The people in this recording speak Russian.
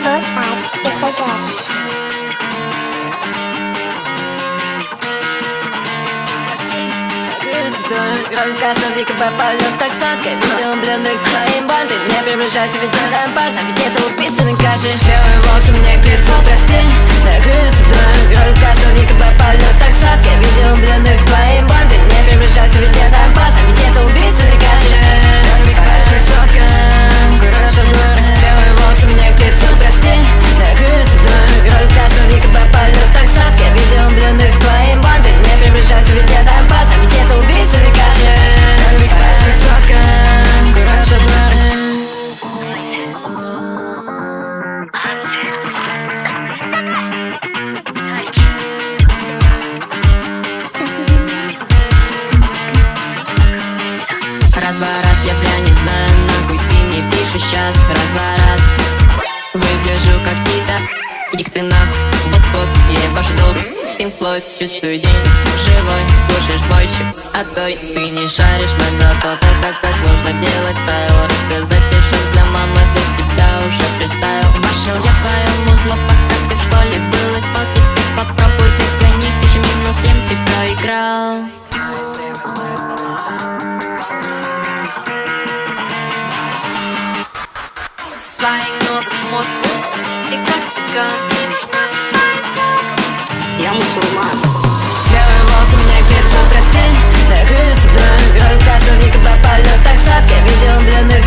Lord's vibe is so good. Кассовик попадет так сладко. Видео бледных твоим банды. Не превращайся, ведь я дам пас. А ведь это убийственной каши. Белые волосы мне к лицу, прости. Накрыт дорогой. Кассовик попадет так сладко. Видео бледных твоим банды. Не превращайся, ведь я дам пас. А ведь это убийственной каши. Так сладко, короче, дур. Белые волосы мне к лицу, прости. Накрыт дорогой. Кассовик попадет так сладко. Видео бледных твоим банды. Не превращайся, ведь я дам пас. А ведь это убийственной каши. Так сладко, короче, дур. Раз-два раз, я прям не знаю, нахуй ты мне пишешь сейчас. Раз-два раз, выгляжу как Пита. Иди-ка ты нахуй, вот я ебашу долг. Pink Floyd, чувствую день живой. Слушаешь бойчик, отстой. Ты не шаришь, мать, зато так нужно делать. Ставил рассказать стишок для мамы. Для тебя уже фристайл. Нашел я свое музло, пока ты в школе был. Испал, теперь попробуй догони. Пиши -7, ты проиграл. Своих новых шмоток, ты как цыган. Я мусульман. Белые волосы мне к лицу, прости. Накрыт дорогой. Кассовик попадет так сладко. Видео бледных